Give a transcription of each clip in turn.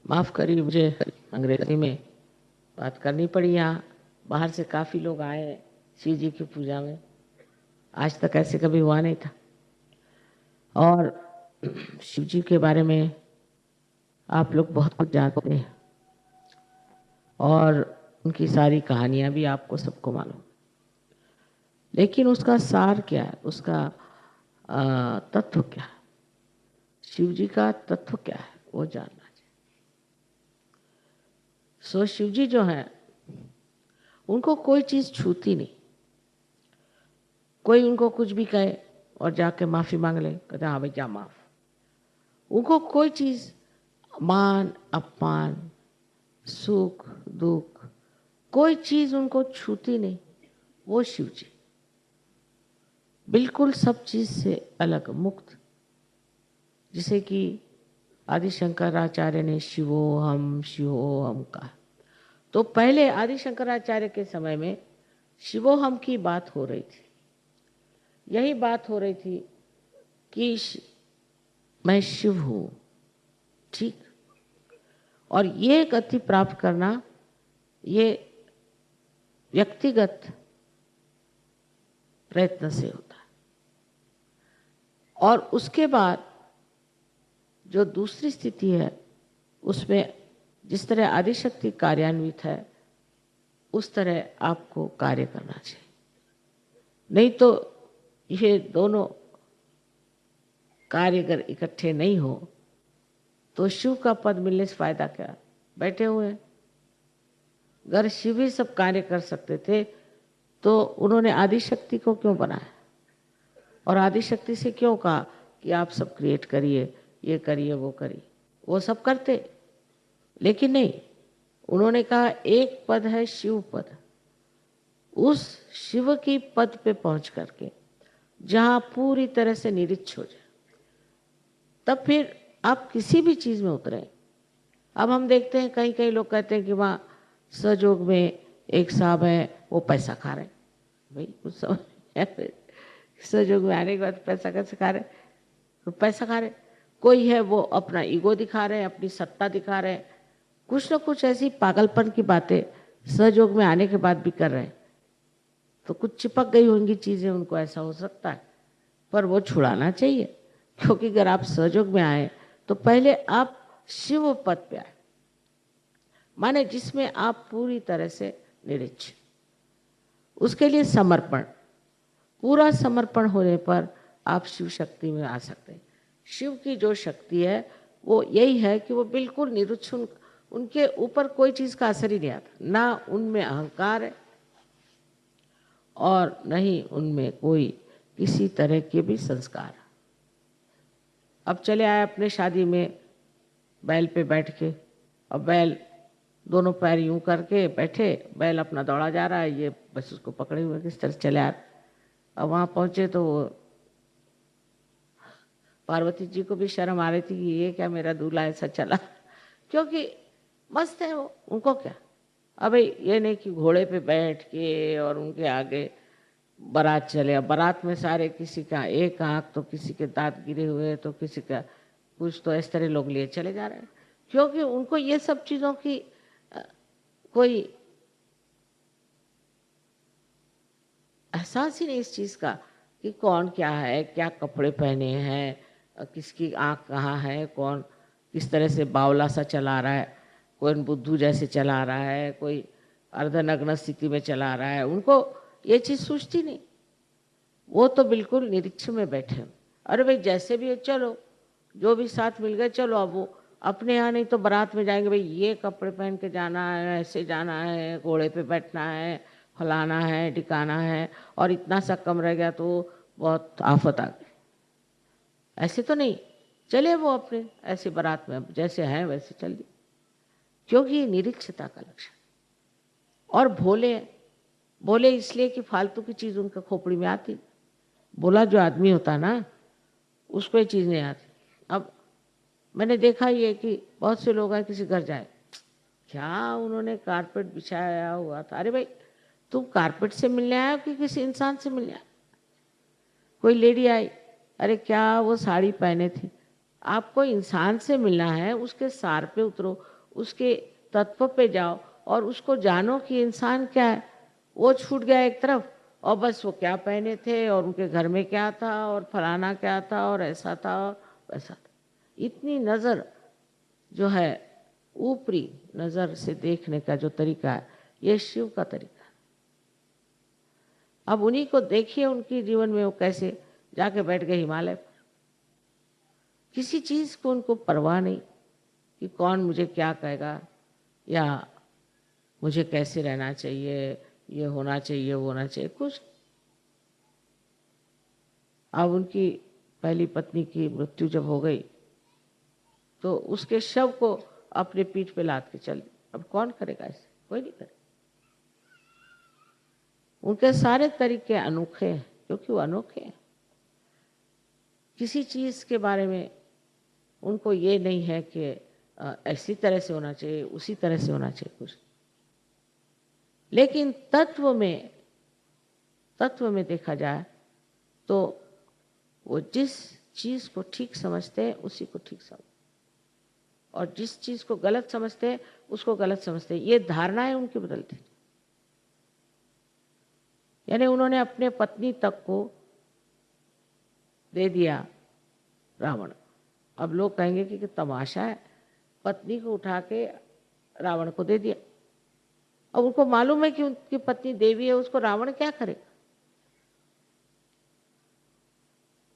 माफ़ करिए, मुझे अंग्रेजी में बात करनी पड़ी। यहाँ बाहर से काफ़ी लोग आए हैं शिव जी की पूजा में। आज तक ऐसे कभी हुआ नहीं था। और शिव जी के बारे में आप लोग बहुत कुछ जानते हैं और उनकी सारी कहानियाँ भी आपको सबको मालूम, लेकिन उसका सार क्या है, उसका तत्व क्या है, शिव जी का तत्व क्या है, वो जानना चाहिए। शिव जी जो है, उनको कोई चीज़ छूती नहीं। कोई उनको कुछ भी कहे और जाके माफ़ी मांग ले, कहते हाँ भाई जा माफ़। उनको कोई चीज़, मान अपमान, सुख दुख, कोई चीज़ उनको छूती नहीं। वो शिव जी बिल्कुल सब चीज़ से अलग, मुक्त। जिसे कि आदि शंकराचार्य ने शिवोहम कहा। तो पहले आदि शंकराचार्य के समय में शिवोहम की बात हो रही थी। यही बात हो रही थी कि मैं शिव हूँ, ठीक। और ये गति प्राप्त करना, ये व्यक्तिगत प्रयत्न से होता है। और उसके बाद जो दूसरी स्थिति है, उसमें जिस तरह आदिशक्ति कार्यान्वित है, उस तरह आपको कार्य करना चाहिए। नहीं तो ये दोनों कार्य अगर इकट्ठे नहीं हो तो शिव का पद मिलने से फायदा क्या। बैठे हुए हैं। अगर शिव ही सब कार्य कर सकते थे तो उन्होंने आदिशक्ति को क्यों बनाया और आदिशक्ति से क्यों कहा कि आप सब क्रिएट करिए, ये करिए, वो करिए। वो सब करते, लेकिन नहीं, उन्होंने कहा एक पद है शिव पद। उस शिव की पद पे पहुंच करके जहां पूरी तरह से निरिच्छ हो जाए, तब फिर आप किसी भी चीज में उतरे। अब हम देखते हैं कहीं कहीं लोग कहते हैं कि वहाँ सहयोग में एक साहब है, वो पैसा खा रहे हैं। भाई कुछ समझ, सहयोग में आने के बाद पैसा कैसे खा रहे, तो पैसा खा रहे। कोई है वो अपना ईगो दिखा रहे हैं, अपनी सत्ता दिखा रहे हैं, कुछ ना कुछ ऐसी पागलपन की बातें सहयोग में आने के बाद भी कर रहे हैं। तो कुछ चिपक गई होंगी चीजें, उनको ऐसा हो सकता है, पर वो छुड़ाना चाहिए। क्योंकि अगर आप सहयोग में आए तो पहले आप शिव पद पे आए, माने जिसमें आप पूरी तरह से निरिच्छ। उसके लिए समर्पण, पूरा समर्पण होने पर आप शिव शक्ति में आ सकते हैं। शिव की जो शक्ति है वो यही है कि वो बिल्कुल निरुच्छ, उनके ऊपर कोई चीज का असर ही नहीं आता। ना उनमें अहंकार है और न ही उनमें कोई किसी तरह के भी संस्कार। अब चले आए अपने शादी में बैल पे बैठ के, अब बैल दोनों पैर यूं करके बैठे, बैल अपना दौड़ा जा रहा है, ये बस उसको पकड़े हुए किस तरह चले आ रहे। अब वहां पहुंचे तो पार्वती जी को भी शर्म आ रही थी कि ये क्या मेरा दूल्हा ऐसा चला, क्योंकि मस्त है वो, उनको क्या। अबे ये नहीं कि घोड़े पे बैठ के और उनके आगे बारात चले। अब बारात में सारे, किसी का एक आंख तो किसी के दांत गिरे हुए तो किसी का कुछ, तो इस तरह लोग लिए चले जा रहे हैं, क्योंकि उनको ये सब चीजों की कोई एहसास ही नहीं इस चीज का कि कौन क्या है, क्या कपड़े पहने हैं, किसकी आंख कहाँ है, कौन किस तरह से बावला सा चला रहा है, कोई बुद्धू जैसे चला रहा है, कोई अर्धनग्न स्थिति में चला रहा है। उनको ये चीज सूझती नहीं। वो तो बिल्कुल निरीक्ष में बैठे। अरे भाई जैसे भी है चलो, जो भी साथ मिल गए चलो। अब वो अपने यहाँ नहीं तो बारात में जाएंगे, भाई ये कपड़े पहन के जाना है, ऐसे जाना है, घोड़े पे बैठना है, फलाना है, टिकाना है, और इतना सा कम रह गया तो बहुत आफत आ गई। ऐसे तो नहीं चले वो अपने ऐसे बारात में, जैसे हैं वैसे चल दिए, क्योंकि निरीक्षता का लक्षण। और भोले, बोले इसलिए कि फालतू की चीज उनके खोपड़ी में आती। बोला जो आदमी होता है ना, उसको ये चीज नहीं आती। अब मैंने देखा ये कि बहुत से लोग हैं, किसी घर जाए, क्या उन्होंने कारपेट बिछाया हुआ था। अरे भाई तुम कारपेट से मिलने आए हो कि किसी इंसान से मिलने आए। कोई लेडी आई, अरे क्या वो साड़ी पहने थी। आपको इंसान से मिलना है, उसके सार पे उतरो, उसके तत्व पे जाओ और उसको जानो कि इंसान क्या है। वो छूट गया एक तरफ, और बस वो क्या पहने थे और उनके घर में क्या था और फलाना क्या था और ऐसा था और वैसा था। इतनी नज़र जो है, ऊपरी नज़र से देखने का जो तरीका है, ये शिव का तरीका है। अब उन्हीं को देखिए, उनके जीवन में वो कैसे जाके बैठ गए हिमालय पर। किसी चीज़ को उनको परवाह नहीं कि कौन मुझे क्या कहेगा या मुझे कैसे रहना चाहिए, ये होना चाहिए, वो होना चाहिए, कुछ। अब उनकी पहली पत्नी की मृत्यु जब हो गई तो उसके शव को अपने पीठ पे लाद के चल दी। अब कौन करेगा ऐसे? कोई नहीं करेगा। उनके सारे तरीके अनोखे हैं, क्योंकि वो अनोखे हैं। किसी चीज़ के बारे में उनको ये नहीं है कि ऐसी तरह से होना चाहिए, उसी तरह से होना चाहिए, कुछ। लेकिन तत्व में देखा जाए तो वो जिस चीज़ को ठीक समझते हैं उसी को ठीक समझते, और जिस चीज़ को गलत समझते हैं उसको गलत समझते हैं। ये धारणाएं उनकी बदलती। यानी उन्होंने अपने पत्नी तक को दे दिया रावण। अब लोग कहेंगे कि तमाशा है, पत्नी को उठा के रावण को दे दिया। अब उनको मालूम है कि उनकी पत्नी देवी है, उसको रावण क्या करेगा?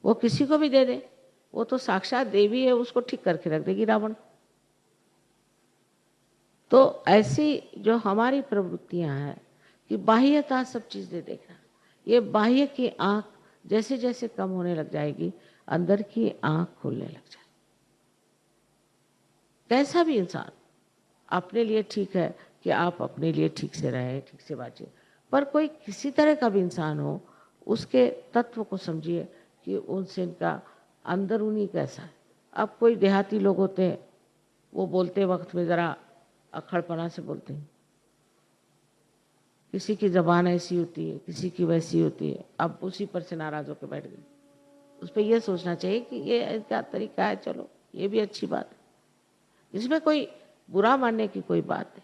वो किसी को भी दे दे, वो तो साक्षात देवी है, उसको ठीक करके रख देगी रावण। तो ऐसी जो हमारी प्रवृत्तियां हैं कि बाह्यता सब चीज़ें देखना, ये बाह्य की आंख जैसे जैसे कम होने लग जाएगी, अंदर की आंख खुलने लग जाएगी। कैसा भी इंसान अपने लिए ठीक है कि आप अपने लिए ठीक से रहें, ठीक से बाँचिए, पर कोई किसी तरह का भी इंसान हो, उसके तत्व को समझिए कि उनसे इनका अंदरूनी कैसा है। अब कोई देहाती लोग होते हैं, वो बोलते वक्त में ज़रा अक्खड़पना से बोलते हैं, किसी की ज़बान ऐसी होती है, किसी की वैसी होती है। अब उसी पर से नाराज़ होकर बैठ गए। उस पर यह सोचना चाहिए कि ये क्या तरीका है, चलो ये भी अच्छी बात है, इसमें कोई बुरा मानने की कोई बात नहीं।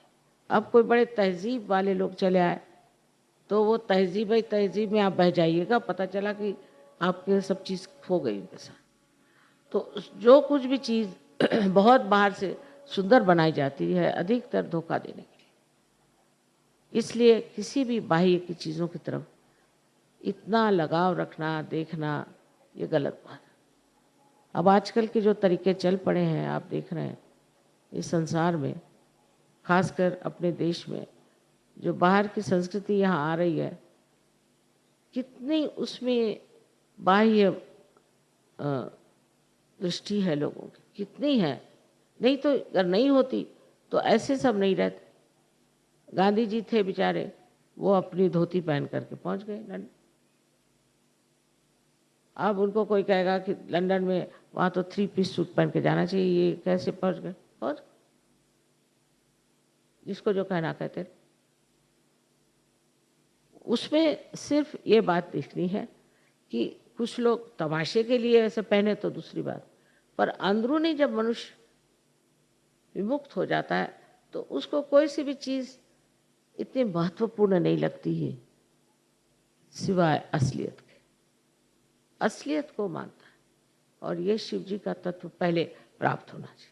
अब कोई बड़े तहजीब वाले लोग चले आए तो वो तहजीब ही तहजीब में आप बह जाइएगा, पता चला कि आपके सब चीज़ खो गई उनके साथ। तो जो कुछ भी चीज़ बहुत बाहर से सुंदर बनाई जाती है, अधिकतर धोखा देने के लिए। इसलिए किसी भी बाह्य की चीज़ों की तरफ इतना लगाव रखना, देखना, ये गलत बात है। अब आजकल के जो तरीके चल पड़े हैं, आप देख रहे हैं इस संसार में, खासकर अपने देश में, जो बाहर की संस्कृति यहाँ आ रही है, कितनी उसमें बाह्य दृष्टि है लोगों की, कितनी है। नहीं तो अगर नहीं होती तो ऐसे सब नहीं रहते। गांधी जी थे बेचारे, वो अपनी धोती पहन करके पहुंच गए लंदन। अब उनको कोई कहेगा कि लंदन में वहाँ तो 3 पीस सूट पहन के जाना चाहिए, ये कैसे पहुंच गए? पहुंच गए, जिसको जो कहना कहते। उसमें सिर्फ ये बात देखनी है कि कुछ लोग तमाशे के लिए ऐसे पहने तो दूसरी बात, पर अंदरूनी जब मनुष्य विमुक्त हो जाता है तो उसको कोई सी भी चीज़ इतनी महत्वपूर्ण नहीं लगती है सिवाय असलियत के। असलियत को मानता है, और ये शिव जी का तत्व पहले प्राप्त होना चाहिए।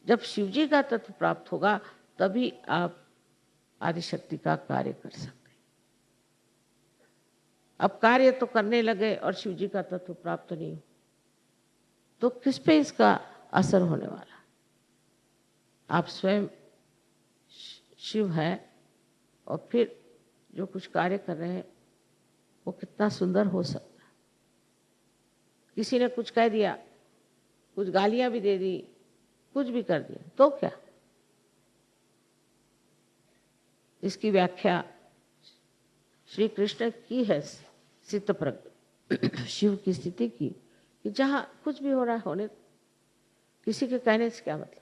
जब शिव जी का तत्व प्राप्त होगा तभी आप आदिशक्ति का कार्य कर सकते हैं। अब कार्य तो करने लगे और शिव जी का तत्व प्राप्त नहीं हो तो किस पे इसका असर होने वाला? आप स्वयं शिव हैं और फिर जो कुछ कार्य कर रहे हैं वो कितना सुंदर हो सकता है। किसी ने कुछ कह दिया, कुछ गालियां भी दे दी, कुछ भी कर दिया, तो क्या? इसकी व्याख्या श्री कृष्ण की है, सिद्ध प्रज्ञ शिव की स्थिति की, कि जहां कुछ भी हो रहा है होने, किसी के कहने से क्या मतलब।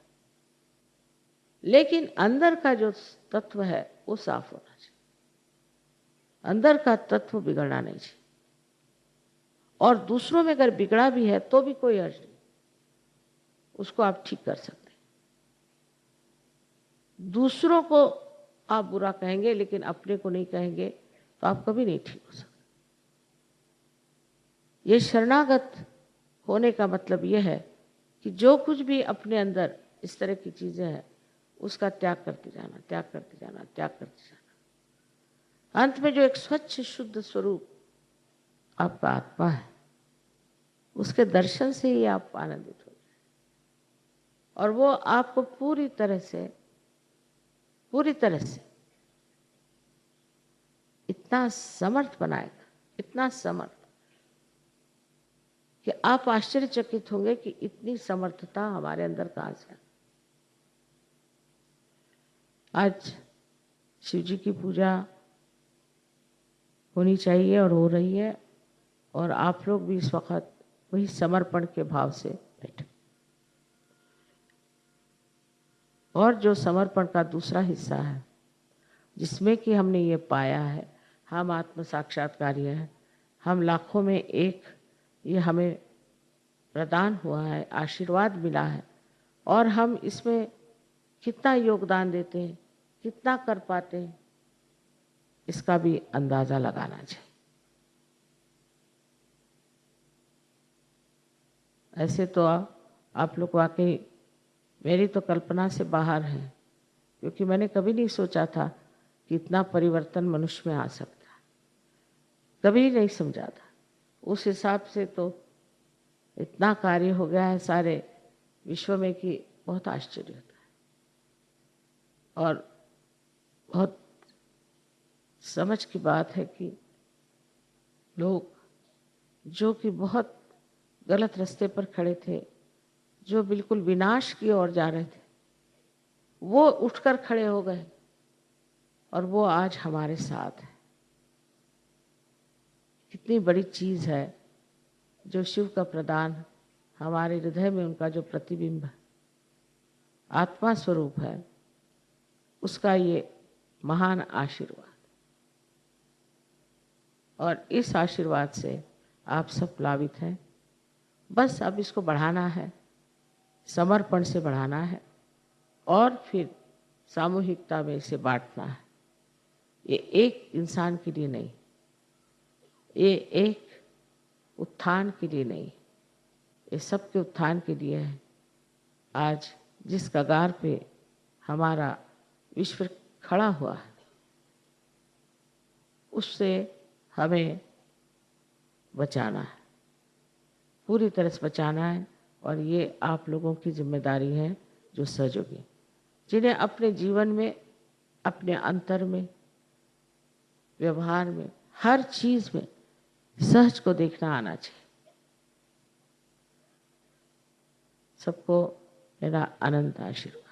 लेकिन अंदर का जो तत्व है वो साफ होना चाहिए, अंदर का तत्व बिगड़ना नहीं चाहिए। और दूसरों में अगर बिगड़ा भी है तो भी कोई अर्ज नहीं, उसको आप ठीक कर सकते हैं। दूसरों को आप बुरा कहेंगे लेकिन अपने को नहीं कहेंगे तो आप कभी नहीं ठीक हो सकते। ये शरणागत होने का मतलब ये है कि जो कुछ भी अपने अंदर इस तरह की चीजें हैं उसका त्याग करते जाना, त्याग करते जाना, त्याग करते जाना। अंत में जो एक स्वच्छ शुद्ध स्वरूप आपका आत्मा है उसके दर्शन से ही आप आनंदित हो जाए और वो आपको पूरी तरह से इतना समर्थ बनाएगा, इतना समर्थ कि आप आश्चर्यचकित होंगे कि इतनी समर्थता हमारे अंदर कहाँ से है। आज शिव जी की पूजा होनी चाहिए और हो रही है और आप लोग भी इस वक्त वही समर्पण के भाव से बैठे। और जो समर्पण का दूसरा हिस्सा है जिसमें कि हमने ये पाया है हम आत्म साक्षात्कारी हैं, हम लाखों में एक, ये हमें प्रदान हुआ है, आशीर्वाद मिला है और हम इसमें कितना योगदान देते हैं, कितना कर पाते हैं, इसका भी अंदाजा लगाना चाहिए। ऐसे तो आप लोग वाकई मेरी तो कल्पना से बाहर है, क्योंकि मैंने कभी नहीं सोचा था कि इतना परिवर्तन मनुष्य में आ सकता है, कभी नहीं समझा था। उस हिसाब से तो इतना कार्य हो गया है सारे विश्व में कि बहुत आश्चर्य होता है और बहुत समझ की बात है कि लोग जो कि बहुत गलत रास्ते पर खड़े थे, जो बिल्कुल विनाश की ओर जा रहे थे, वो उठकर खड़े हो गए और वो आज हमारे साथ है। कितनी बड़ी चीज है जो शिव का प्रदान, हमारे हृदय में उनका जो प्रतिबिंब आत्मा स्वरूप है, उसका ये महान आशीर्वाद। और इस आशीर्वाद से आप सब प्लावित हैं। बस अब इसको बढ़ाना है, समर्पण से बढ़ाना है और फिर सामूहिकता में इसे बांटना है। ये एक इंसान के लिए नहीं, ये एक उत्थान के लिए नहीं, ये सबके उत्थान के लिए है। आज जिस कगार पे हमारा विश्व खड़ा हुआ है उससे हमें बचाना है, पूरी तरह से बचाना है। और ये आप लोगों की जिम्मेदारी है जो सहयोगी, जिन्हें अपने जीवन में, अपने अंतर में, व्यवहार में, हर चीज में सहज को देखना आना चाहिए। सबको मेरा अनंत आशीर्वाद।